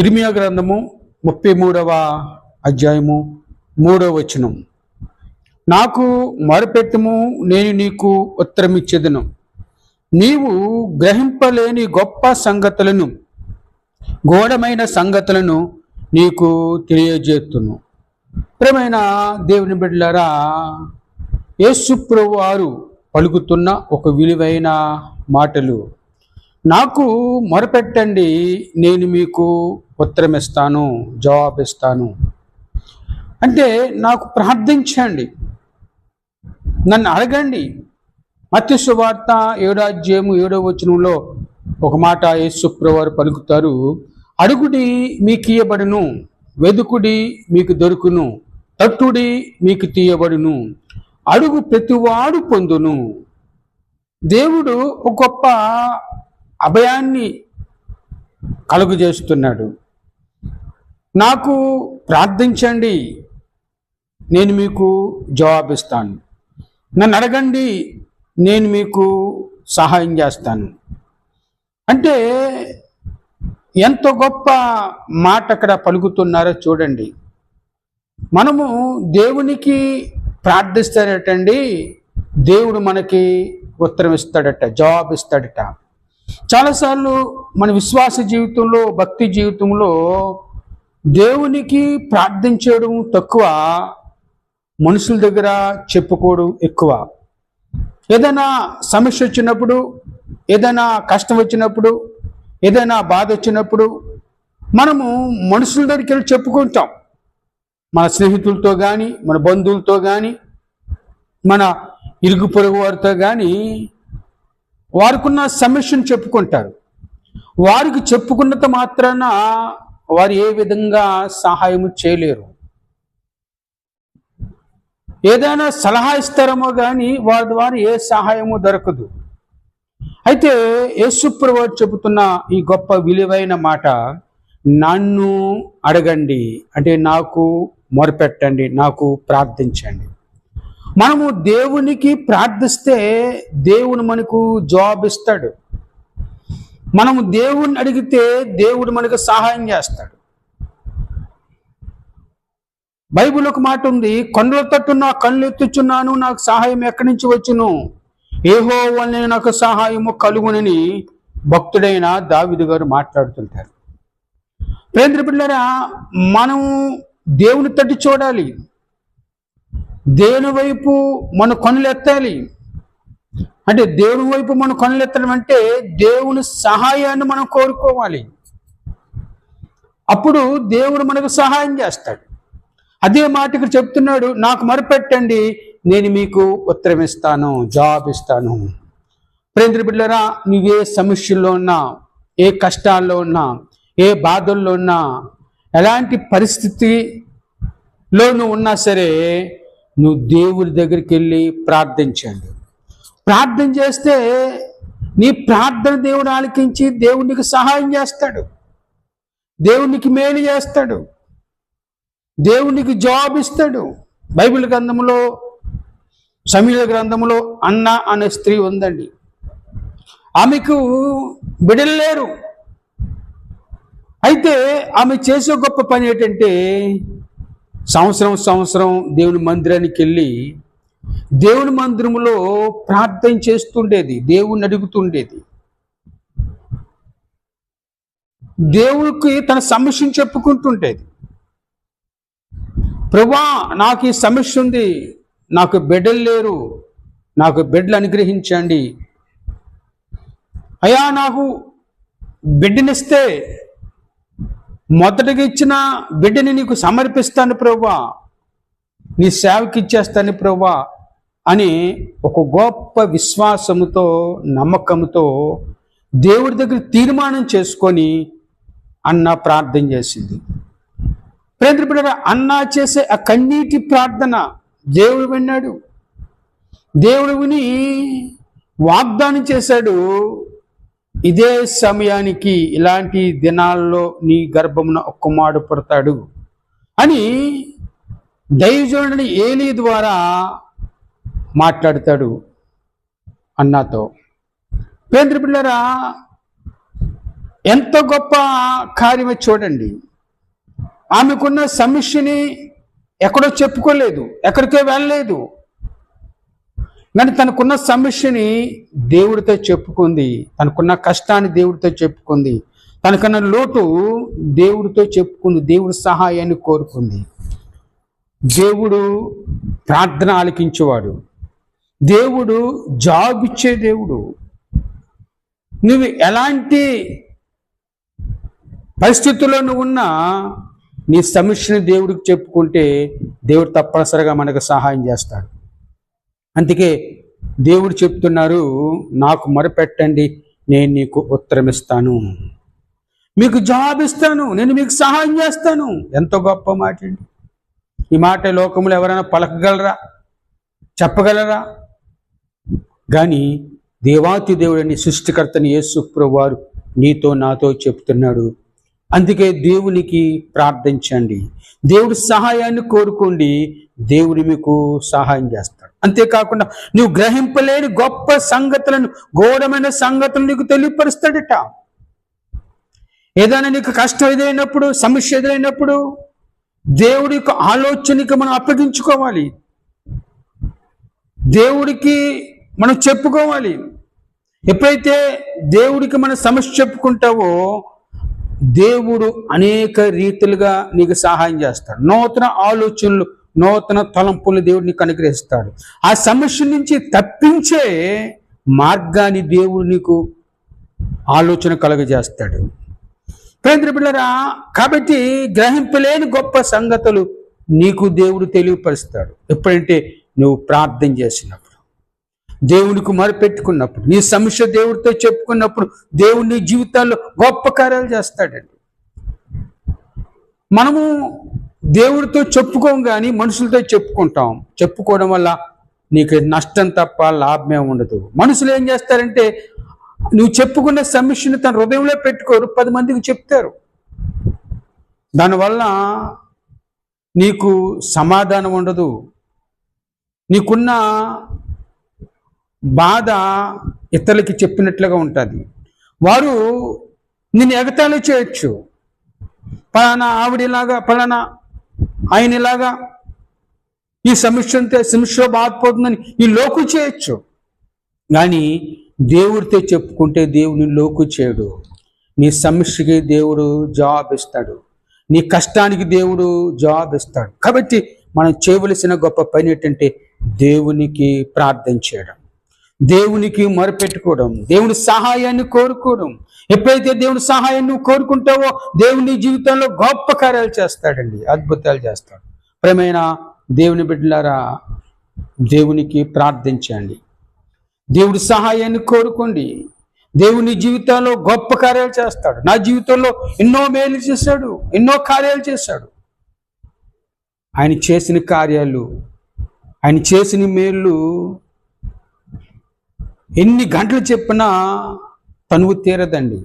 ఇర్మియా గ్రంథము 33వ అధ్యాయము 3వ వచనం. నాకు మొరపెట్టుము, నేను నీకు ఉత్తరమిచ్చేదను, నీవు గ్రహింపలేని గొప్ప సంగతులను, ఘోరమైన సంగతులను నీకు తెలియజేస్తును. ప్రియమైన దేవుని బిడ్డలారా, యేసు ప్రభువు వారు పలుకుతున్న ఒక విలువైన మాటలు. నాకు మొరపెట్టండి, నేను మీకు ఉత్తరమిస్తాను, జవాబిస్తాను. అంటే నాకు ప్రార్థించండి, నన్ను అడగండి. మత్తయి సువార్త 7వ అధ్యాయము 7వ వచనంలో ఒక మాట యేసు ప్రభువు వారు పలుకుతారు, అడుగుడి మీకు ఇయ్యబడును, వెదుకుడి మీకు దొరుకును, తట్టుడి మీకు తీయబడును, అడుగు ప్రతివాడు పొందును. దేవుడు ఒక గొప్ప అభయాన్ని కలుగజేస్తున్నాడు. నాకు ప్రార్థించండి, నేను మీకు జవాబిస్తాను. నన్ను అడగండి, నేను మీకు సహాయం చేస్తాను. అంటే ఎంతో గొప్ప మాట అక్కడ పలుకుతున్నారో చూడండి. మనము దేవునికి ప్రార్థిస్తాడటండి, దేవుడు మనకి ఉత్తరం ఇస్తాడట, జవాబిస్తాడట. చాలాసార్లు మన విశ్వాస జీవితంలో, భక్తి జీవితంలో దేవునికి ప్రార్థించడం తక్కువ, మనుషుల దగ్గర చెప్పుకోవడం ఎక్కువ. ఏదైనా సమస్య వచ్చినప్పుడు, ఏదైనా కష్టం వచ్చినప్పుడు, ఏదైనా బాధ వచ్చినప్పుడు మనము మనుషుల దగ్గరికి వెళ్ళి చెప్పుకుంటాం. మన స్నేహితులతో కానీ, మన బంధువులతో కానీ, మన ఇరుగు పొరుగు వారితో కానీ వారికున్న సమస్యను చెప్పుకుంటారు. వారికి చెప్పుకున్నంత మాత్రాన వారు ఏ విధంగా సహాయం చేయలేరు. ఏదైనా సలహా ఇస్తారేమో కానీ వారి ద్వారా ఏ సహాయము దొరకదు. అయితే యేసు ప్రభువు చెబుతున్న ఈ గొప్ప విలువైన మాట, నన్ను అడగండి అంటే నాకు మొరపెట్టండి, నాకు ప్రార్థించండి. మనము దేవునికి ప్రార్థిస్తే దేవుడు మనకు జవాబిస్తాడు. మనము దేవుణ్ణి అడిగితే దేవుడు మనకు సహాయం చేస్తాడు. బైబిల్ ఒక మాట ఉంది, కొండల తట్టు నా కళ్ళు ఎత్తుచున్నాను, నాకు సహాయం ఎక్కడి నుంచి వచ్చును, యెహోవానే నాకు సహాయము కలుగునని భక్తుడైన దావీదు గారు మాట్లాడుతుంటారు. ప్రేమ బిడ్డలారా, మనం దేవుని తట్టు చూడాలి, దేవుని వైపు మన కన్నులు ఎత్తాలి. అంటే దేవుని వైపు మన కన్నులు ఎత్తడం అంటే దేవుని సహాయాన్ని మనం కోరుకోవాలి. అప్పుడు దేవుడు మనకు సహాయం చేస్తాడు. అదే మాట ఇక్కడ చెప్తున్నాడు, నాకు మొరపెట్టండి, నేను మీకు ఉత్తరం ఇస్తాను, జవాబిస్తాను. ప్రేమ బిడ్డలారా, నువ్వే సమస్యల్లో ఉన్నా, ఏ కష్టాల్లో ఉన్నా, ఏ బాధల్లో ఉన్నా, ఎలాంటి పరిస్థితిలో నువ్వు ఉన్నా సరే, నువ్వు దేవుడి దగ్గరికి వెళ్ళి ప్రార్థించండి. ప్రార్థన చేస్తే నీ ప్రార్థన దేవుడు ఆలకించి దేవునికి సహాయం చేస్తాడు, దేవునికి మేలు చేస్తాడు, దేవునికి జవాబిస్తాడు. బైబిల్ గ్రంథంలో, సమూయేలు గ్రంథంలో అన్న అనే స్త్రీ ఉందండి. ఆమెకు బిడ్డలు లేరు. అయితే ఆమె చేసే గొప్ప పని ఏంటంటే, సంవత్సరం దేవుని మందిరానికి వెళ్ళి దేవుని మందిరంలో ప్రార్థన చేస్తుండేది, దేవుణ్ణి అడుగుతుండేది. దేవుడికి తన సమస్యను చెప్పుకుంటుండేది. ప్రభువా, నాకు ఈ సమస్య ఉంది, నాకు బిడ్డలు లేరు, నాకు బిడ్డలు అనుగ్రహించండి. అయ్యా, నాకు బిడ్డనిస్తే మొదటగా ఇచ్చిన బిడ్డని నీకు సమర్పిస్తాను ప్రభువా, నీ సేవకి ఇచ్చేస్తాను ప్రభువా అని ఒక గొప్ప విశ్వాసముతో, నమ్మకంతో దేవుడి దగ్గర తీర్మానం చేసుకొని అన్న ప్రార్థన చేసింది. ప్రేమ బిడ్డలారా, అన్న చేసే ఆ కన్నీటి ప్రార్థన దేవుడు విన్నాడు. దేవుడు విని వాగ్దానం చేశాడు, ఇదే సమయానికి, ఇలాంటి దినాల్లో నీ గర్భమున ఒక కుమారుడు పుడతాడు అని దైవజనుడిని ఏలీ ద్వారా మాట్లాడతాడు అన్నతో. ప్రేమ బిడ్డలారా, ఎంత గొప్ప కార్యమే చూడండి. ఆమెకున్న సమస్యని ఎక్కడో చెప్పుకోలేదు, ఎక్కడికే వెళ్ళలేదు, కానీ తనకున్న సమస్యని దేవుడితో చెప్పుకుంది, తనకున్న కష్టాన్ని దేవుడితో చెప్పుకుంది, తనకున్న లోటు దేవుడితో చెప్పుకుంది, దేవుడి సహాయాన్ని కోరుకుంది. దేవుడు ప్రార్థన ఆలకించేవాడు, దేవుడు జాబ్ ఇచ్చే దేవుడు. నువ్వు ఎలాంటి పరిస్థితుల్లో నువ్వు ఉన్నా నీ సమస్యని దేవుడికి చెప్పుకుంటే దేవుడు తప్పనిసరిగా మనకు సహాయం చేస్తాడు. అందుకే దేవుడు చెప్తున్నారు, నాకు మొరపెట్టండి, నేను నీకు ఉత్తరం ఇస్తాను, మీకు జాబ్ ఇస్తాను, నేను మీకు సహాయం చేస్తాను. ఎంతో గొప్ప మాట అండి. ఈ మాట లోకంలో ఎవరైనా పలకగలరా, చెప్పగలరా? కానీ దేవాతి దేవుడని సృష్టికర్తని యేసు ప్రభువారు నీతో నాతో చెప్తున్నాడు. అందుకే దేవునికి ప్రార్థించండి, దేవుడి సహాయాన్ని కోరుకోండి, దేవుడు మీకు సహాయం చేస్తాడు. అంతేకాకుండా నువ్వు గ్రహింపలేని గొప్ప సంగతులను, ఘోరమైన సంగతులను నీకు తెలియపరుస్తాడట. ఏదైనా నీకు కష్టం ఎదురైనప్పుడు, సమస్య ఎదురైనప్పుడు దేవుడి యొక్క ఆలోచనకి మనం అప్పగించుకోవాలి, దేవుడికి మనం చెప్పుకోవాలి. ఎప్పుడైతే దేవుడికి మన సమస్య చెప్పుకుంటావో దేవుడు అనేక రీతులుగా నీకు సహాయం చేస్తాడు. నూతన ఆలోచనలు, నూతన తలంపులు దేవుడు నీకు అనుగ్రహిస్తాడు. ఆ సమస్య నుంచి తప్పించే మార్గాన్ని దేవుడు నీకు ఆలోచన కలుగజేస్తాడు. ప్రేమ బిడ్డలారా, కాబట్టి గ్రహింపలేని గొప్ప సంగతులు నీకు దేవుడు తెలియపరుస్తాడు. ఎప్పుడంటే నువ్వు ప్రార్థన చేసినప్పుడు, దేవునికి మొరపెట్టుకున్నప్పుడు, నీ సమస్య దేవుడితో చెప్పుకున్నప్పుడు దేవుడు నీ జీవితాల్లో గొప్ప కార్యాలు చేస్తాడండి. మనము దేవుడితో చెప్పుకోం, కానీ మనుషులతో చెప్పుకుంటాం. చెప్పుకోవడం వల్ల నీకు నష్టం తప్ప లాభమే ఉండదు. మనుషులు ఏం చేస్తారంటే నువ్వు చెప్పుకున్న సమస్యను తన హృదయంలో పెట్టుకోరు, 10 మందికి చెప్తారు. దానివల్ల నీకు సమాధానం ఉండదు, నీకున్న బాధ ఇతరులకి చెప్పినట్లుగా ఉంటుంది. వారు నిన్ను ఎగతాళి చేయొచ్చు, పలానా ఆవిడలాగా, పలానా ఆయనలాగా ఈ సమస్య బాధపోతుందని ఈ లోకు చేయొచ్చు. కానీ దేవుడితో చెప్పుకుంటే దేవుని లోకు చేయడు. నీ సమస్యకి దేవుడు జవాబు ఇస్తాడు, నీ కష్టానికి దేవుడు జవాబు ఇస్తాడు. కాబట్టి మనం చేయవలసిన గొప్ప పని ఏంటంటే దేవునికి ప్రార్థన చేయడం, దేవునికి మొరపెట్టుకోవడం, దేవుని సహాయాన్ని కోరుకోవడం. ఎప్పుడైతే దేవుని సహాయాన్ని నువ్వు కోరుకుంటావో దేవుని జీవితంలో గొప్ప కార్యాలు చేస్తాడండి, అద్భుతాలు చేస్తాడు. ప్రియమైన దేవుని బిడ్డలారా, దేవునికి ప్రార్థించండి, దేవుడి సహాయాన్ని కోరుకోండి. దేవుని జీవితంలో గొప్ప కార్యాలు చేస్తాడు. నా జీవితంలో ఎన్నో మేలు చేశాడు, ఎన్నో కార్యాలు చేశాడు. ఆయన చేసిన కార్యాలు, ఆయన చేసిన మేళ్ళు ఎన్ని గంటలు చెప్పినా తనువు తీరదండి.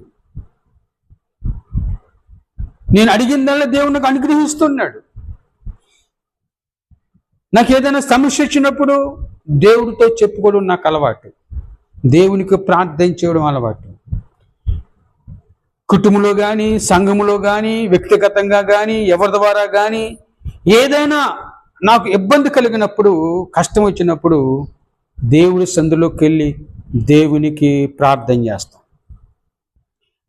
నేను అడిగిందల్లా దేవుడు నాకు అనుగ్రహిస్తున్నాడు. నాకు ఏదైనా సమస్య వచ్చినప్పుడు దేవుడితో చెప్పుకోవడం నాకు అలవాటు, దేవునికి ప్రార్థన చేయడం అలవాటు. కుటుంబంలో కానీ, సంఘములో కానీ, వ్యక్తిగతంగా కానీ, ఎవరి ద్వారా కానీ ఏదైనా నాకు ఇబ్బంది కలిగినప్పుడు, కష్టం వచ్చినప్పుడు దేవుడి సందులోకి వెళ్ళి దేవునికి ప్రార్థన చేస్తాం.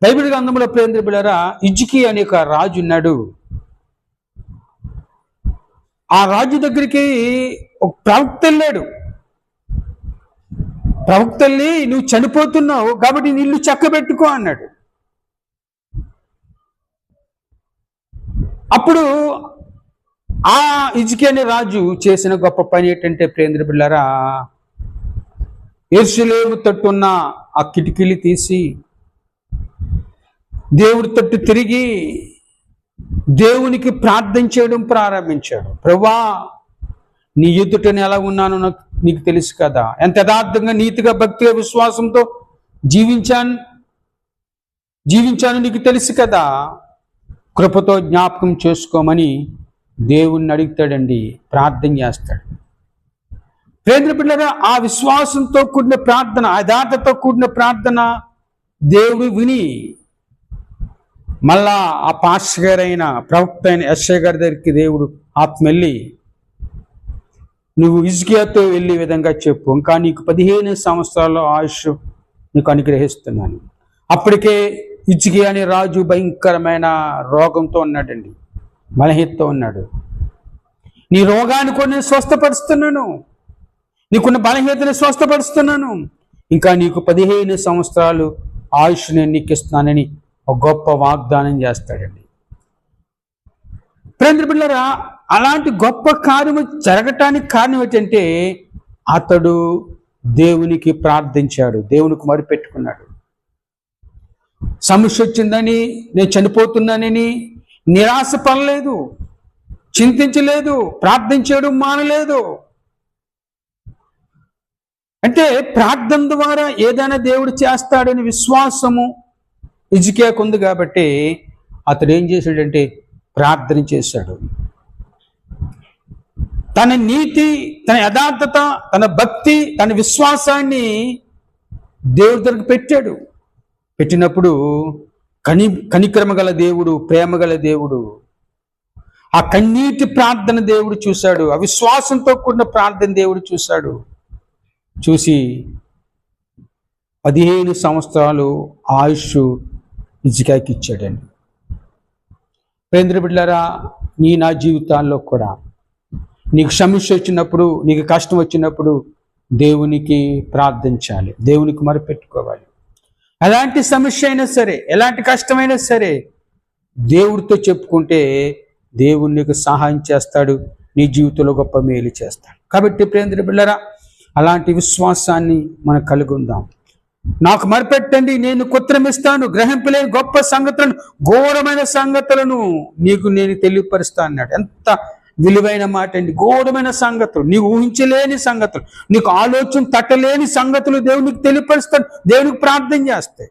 బైబిల్ గ్రంథంలో ప్రేమ బిడ్డలారా, హిజ్కియా అనే ఒక రాజు ఉన్నాడు. ఆ రాజు దగ్గరికి ఒక ప్రవక్త వెళ్ళాడు. ప్రవక్త వెళ్ళి, నువ్వు చనిపోతున్నావు కాబట్టి నీ ఇల్లు చక్కబెట్టుకో అన్నాడు. అప్పుడు ఆ హిజ్కియా అనే రాజు చేసిన గొప్ప పని ఏంటంటే ప్రేమ బిడ్డలారా, యెరూషలేము తట్టున్న ఆ కిటికీలు తీసి దేవుడి తట్టు తిరిగి దేవునికి ప్రార్థన చేయడం ప్రారంభించాడు. ప్రభువా, నీ ఎదుటని ఎలా ఉన్నానో నీకు తెలుసు కదా, ఎంత యథార్థంగా, నీతిగా, భక్తిగా, విశ్వాసంతో జీవించాను నీకు తెలుసు కదా, కృపతో జ్ఞాపకం చేసుకోమని దేవుణ్ణి అడుగుతాడండి, ప్రార్థన చేస్తాడు. ప్రేమ బిడ్డలారా, ఆ విశ్వాసంతో కూడిన ప్రార్థన, యథార్థతో కూడిన ప్రార్థన దేవుడు విని మళ్ళా ఆ పాస్టర్ గారైన ప్రవక్త అయిన యెషయా గారి దగ్గరికి దేవుడు ఆత్మ వెళ్ళి, నువ్వు హిజ్కియాతో వెళ్ళే విధంగా చెప్పు, ఇంకా నీకు 15 సంవత్సరాల ఆయుష్ నీకు అనుగ్రహిస్తున్నాను. అప్పటికే హిజ్కియా అనే రాజు భయంకరమైన రోగంతో ఉన్నాడండి, బలహీనతో ఉన్నాడు. నీ రోగాన్ని కూడా నేను స్వస్థపరుస్తున్నాను, నీకున్న బలహీనతని స్వస్థపరుస్తున్నాను, ఇంకా నీకు 15 సంవత్సరాలు ఆయుష్ నేను నీకు ఇస్తున్నానని ఒక గొప్ప వాగ్దానం చేస్తాడండి. ప్రేమ బిడ్డలారా, అలాంటి గొప్ప కార్యము జరగటానికి కారణం ఏంటంటే అతడు దేవునికి ప్రార్థించాడు, దేవునికి మొరపెట్టుకున్నాడు. సమస్య వచ్చిందని, నేను చనిపోతున్నానని నిరాశ పడలేదు, చింతించలేదు, ప్రార్థించడం మానలేదు. అంటే ప్రార్థన ద్వారా ఏదైనా దేవుడు చేస్తాడని విశ్వాసము హిజ్కియాకు ఉంది కాబట్టి అతడు ఏం చేశాడంటే ప్రార్థన చేశాడు. తన నీతి, తన యథార్థత, తన భక్తి, తన విశ్వాసాన్ని దేవుడి దగ్గరికి పెట్టాడు. పెట్టినప్పుడు కనికరమ గల దేవుడు, ప్రేమ గల దేవుడు ఆ కన్నీటి ప్రార్థన దేవుడు చూశాడు, ఆ విశ్వాసంతో కూడిన ప్రార్థన దేవుడు చూశాడు. చూసి 15 సంవత్సరాలు ఆయుష్ హిజ్కియాకి ఇచ్చాడండి. ప్రేమ బిడ్డలారా, నా జీవితాల్లో కూడా నీకు సమస్య వచ్చినప్పుడు, నీకు కష్టం వచ్చినప్పుడు దేవునికి ప్రార్థించాలి, దేవునికి మొరపెట్టుకోవాలి. ఎలాంటి సమస్య అయినా సరే, ఎలాంటి కష్టమైనా సరే దేవుడితో చెప్పుకుంటే దేవుడు నీకు సహాయం చేస్తాడు, నీ జీవితంలో గొప్ప మేలు చేస్తాడు. కాబట్టి ప్రేమ బిడ్డలారా, అలాంటి విశ్వాసాన్ని మనం కలిగి ఉందాం. నాకు మొరపెట్టండి, నేను ఉత్తరం ఇస్తాను, గ్రహింపలేని గొప్ప సంగతులను, ఘోరమైన సంగతులను నీకు నేను తెలియపరుస్తా అన్నాడు. ఎంత విలువైన మాట అండి. ఘోరమైన సంగతులు, నీకు ఊహించలేని సంగతులు, నీకు ఆలోచన తట్టలేని సంగతులు దేవునికి తెలియపరుస్తాడు, దేవునికి ప్రార్థన చేస్తాయి.